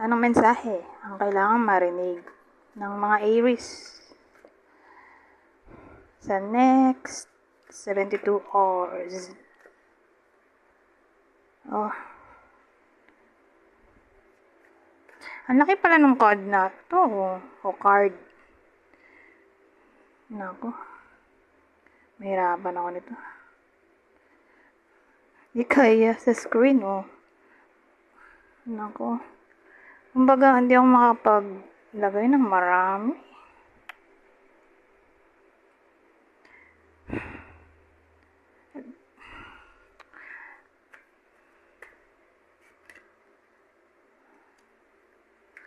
Anong mensahe ang kailangan marinig ng mga Aries sa next 72 hours? Oh, ang laki pala ng card na to, o card. Nako, mahirapan ako nito. Di kaya sa screen, oh. Nako, kumbaga hindi ako makapaglagay ng marami.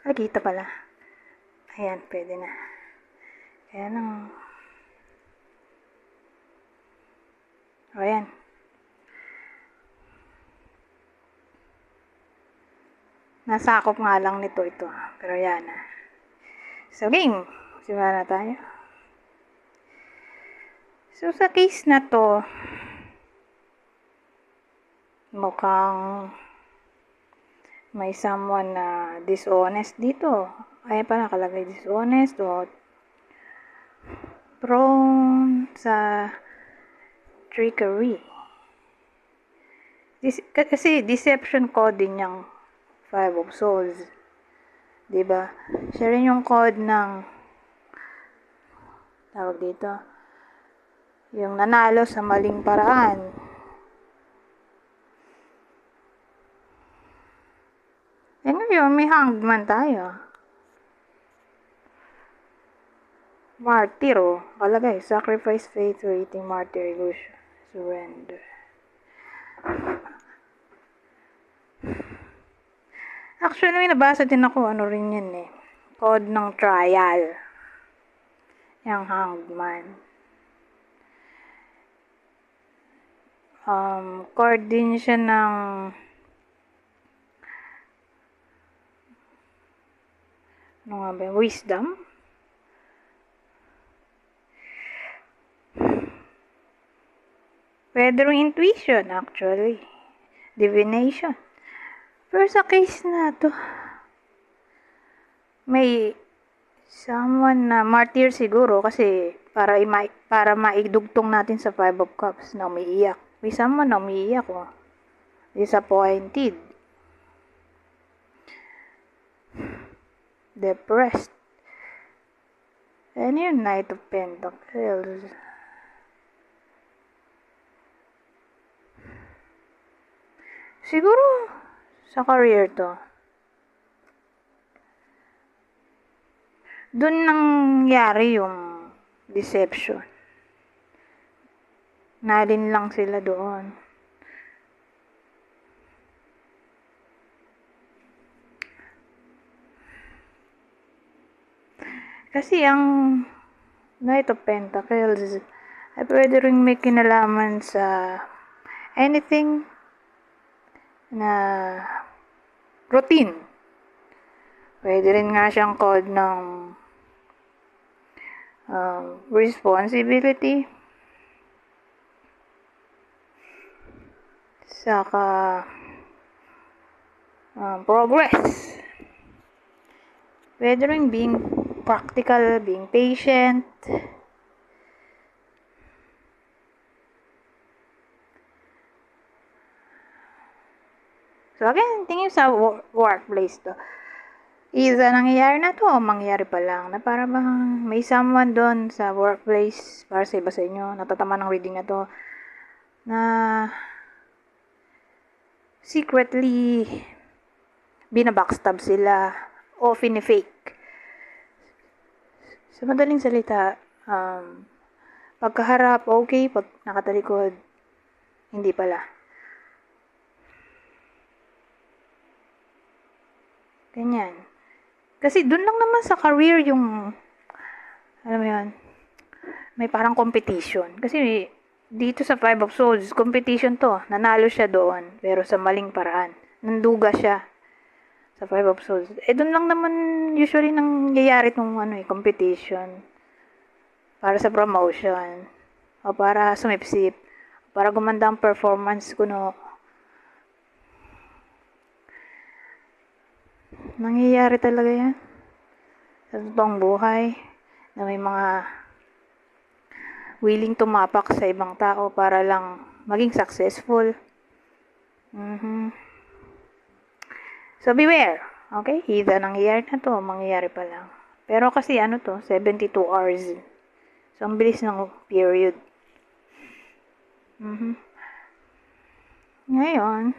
Ay, kita pala. Ayan, pwede na. Ayan ang... Ayan. Nasakop nga lang nito ito. Pero yan na. So, game. Simula na tayo. So, sa case na to, mukhang may someone na dishonest dito. Ay pa nakalagay dishonest o prone sa trickery. Kasi deception code din yung Five of Swords. Diba? Siya rin yung code ng tawag dito. Yung nanalo sa maling paraan. Eh ngayon, may hanged man tayo. Martyr, oh. Kalagay, sacrifice, faith, waiting, martyr, illusion, surrender. Actually, may nabasa din ako, ano rin yan eh. Code ng trial. Yung hanged man. Card din siya ng ano nga ba, wisdom. Pwede rin intuition, actually. Divination. Pero sa case na to, may someone na martyr siguro kasi para maidugtong natin sa Five of Cups na umiiyak. May someone na umiiyak, oh. Disappointed. Depressed. And yung Knight of Pentacles. Siguro sa career to. Doon nangyari yung deception. Nalin lang sila doon. Kasi ang Knight of Pentacles ay pwede rin may kinalaman sa anything na routine. Pwede rin nga siyang code ng responsibility. Saka progress. Pwede rin being practical, being patient. So again, tingin sa workplace to. Either nangyayari na to o mangyayari pa lang. Na para bang may someone doon sa workplace, para sa iba sa inyo, natatama ng reading na to, na secretly binabackstab sila o fake. Sa madaling salita, pagkaharap, okay. Pag nakatalikod, hindi pala. Ganyan. Kasi dun lang naman sa career yung, alam mo yun, may parang competition. Kasi dito sa Five of Swords, competition to. Nanalo siya doon, pero sa maling paraan. Nanduga siya sa Five of Swords. Dun lang naman usually nangyayari itong competition. Para sa promotion. O para sumipsip. Para gumanda ang performance ko, no. Nangyayari talaga yan sa totoong buhay na may mga willing tumapak sa ibang tao para lang maging successful. So, beware. Okay? Either nangyayari na to, mangyayari pa lang. Pero kasi ano to, 72 hours. So, ang bilis ng period. Ngayon,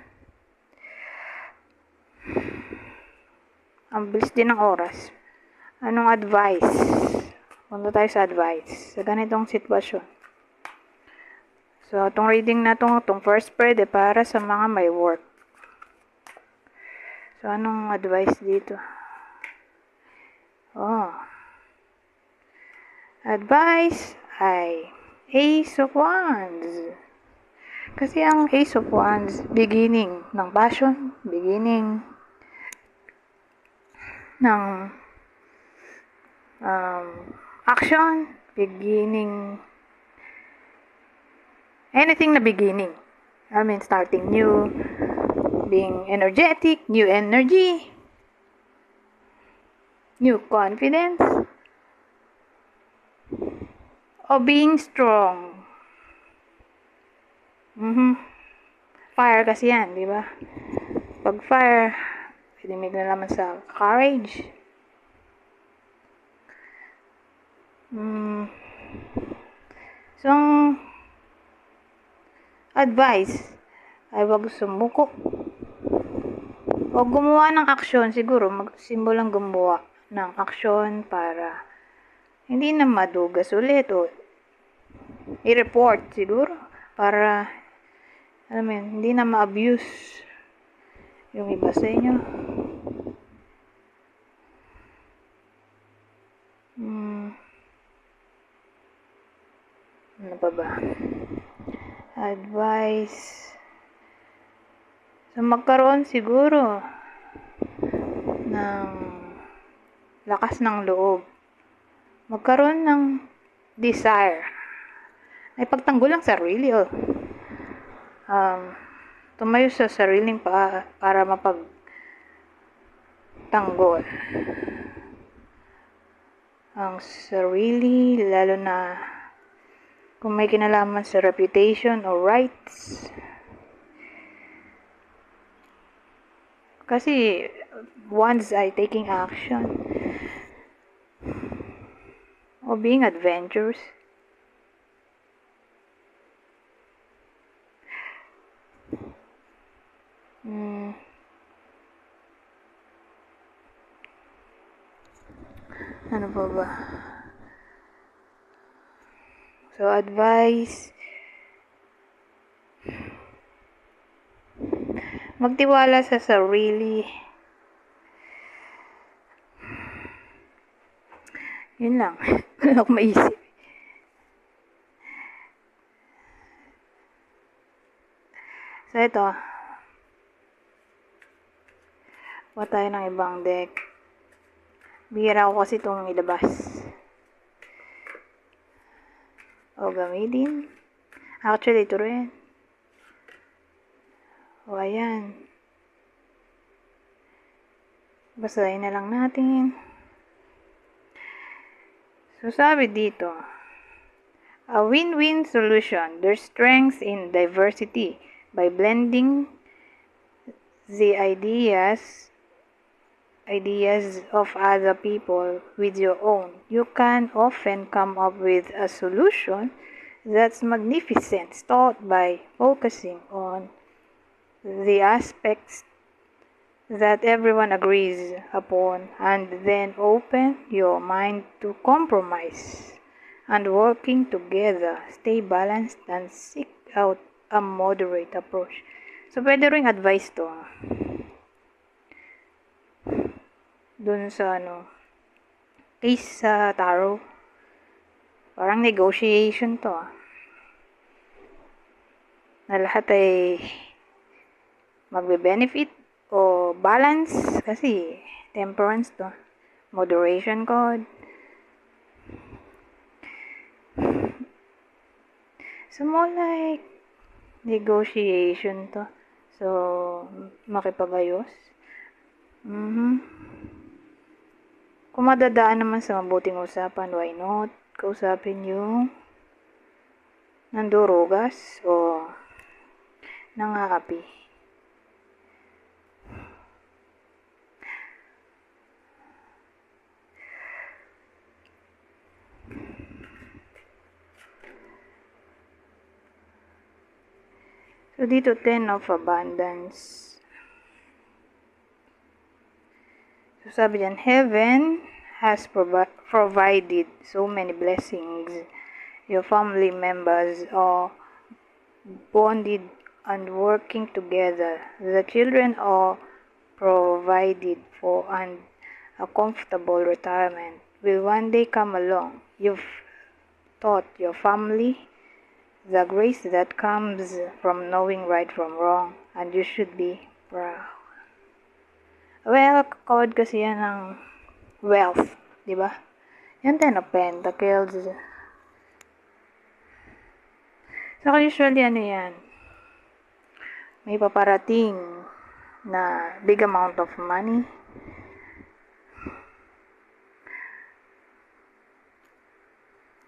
ang bilis din ng oras. Anong advice? Punta tayo sa advice sa ganitong sitwasyon. So, itong reading na itong first spread para sa mga may work. So, anong advice dito? Advice ay Ace of Wands. Kasi ang Ace of Wands, beginning ng passion, beginning ng action, beginning, anything na beginning. I mean, starting new, being energetic, new energy, new confidence, o being strong. Fire kasi yan, di ba? Pag fire, pwede may nalaman sa courage. So, advice ay wag sumuko. Huwag gumawa ng aksyon, siguro magsimulang gumawa ng aksyon para hindi na madugas ulit o i-report siguro para hindi na ma-abuse yung iba sa inyo. Ano pa ba? Advice. So, magkaroon siguro ng lakas ng loob. Magkaroon ng desire. Ay pagtanggol lang sarili. Tumayo sa sariling para mapagtanggol ang sarili, lalo na kung may kinalaman sa reputation or rights. Kasi once I taking action or being adventurous, ano pa ba? So, advice, magtiwala sa sarili. Yun lang. Wala akong maisip. So, ito. Kuha tayo ng ibang deck. Bihira ko kasi itong ilabas. O, gamitin. Actually, ito rin. O, ayan. Basahin na lang natin. So, sabi dito, a win-win solution. There's strength in diversity. By blending the ideas of other people with your own, you can often come up with a solution that's magnificent. Start by focusing on the aspects that everyone agrees upon, and then open your mind to compromise and working together. Stay balanced and seek out a moderate approach. So, pwede ring advice to. Dun sa case sa tarot. Parang negotiation to. Na lahat ay magbe-benefit o balance kasi temperance to. Moderation code. So, more like negotiation to. So, makipagayos. Kung madadaan naman sa mabuting usapan, why not? Kausapin yung nandurugas o nangaapi. So, dito, 10 of abundance. So, sabi dyan, heaven has provided so many blessings. Your family members are bonded and working together. The children are provided for, and a comfortable retirement will one day come along. You've taught your family the grace that comes from knowing right from wrong, and you should be proud. Well, code kasi yan ng wealth, di ba? Yan 10 of Pentacles. So, usually, ano yan? May paparating na big amount of money.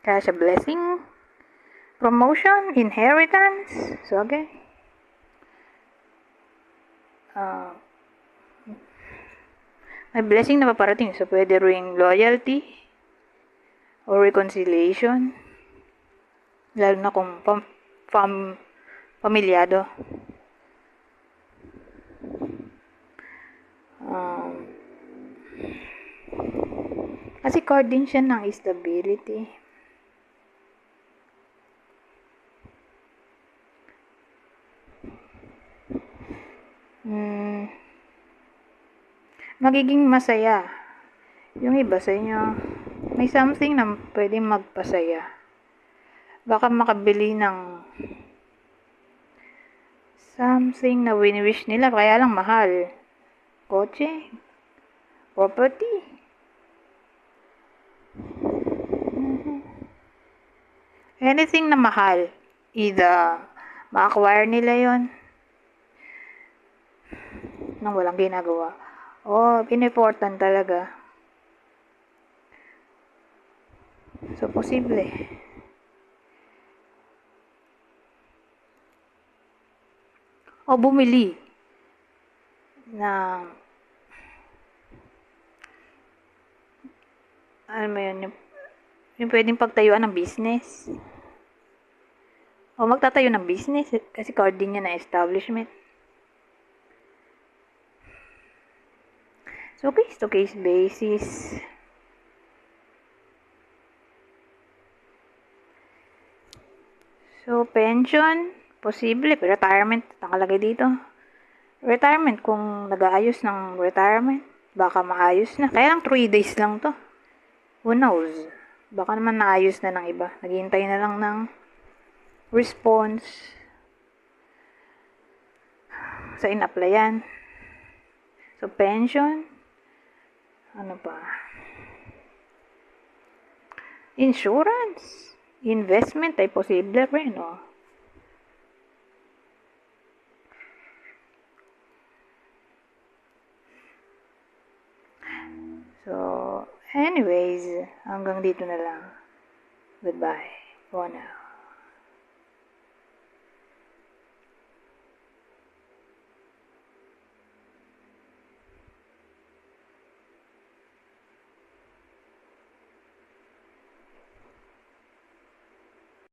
Cash a blessing. Promotion, inheritance. So, okay. May blessing na paparating. So, pwede ring loyalty or reconciliation. Lalo na kung pamilyado. Kasi card din siya ng stability. Magiging masaya. Yung iba sa inyo, may something na pwedeng magpasaya. Baka makabili ng something na wini-wish nila, kaya lang mahal. Kotse, property. Anything na mahal, either ma-acquire nila yon nang walang ginagawa. O, important talaga. So, posible. O, bumili ng ano mo yun, yung pwedeng pagtayuan ng business. O, magtatayo ng business kasi card din niya na establishment. So, case-to-case basis. So, pension, posible. Retirement, nakalagay dito. Retirement, kung nag-aayos ng retirement, baka maayos na. Kaya lang 3 days lang to. Who knows? Baka naman naayos na ng iba. Naghihintay na lang ng response sa in-applyan. So, pension. Ano pa? Insurance. Investment ay posible rin, no? So, anyways, hanggang dito na lang. Goodbye for now.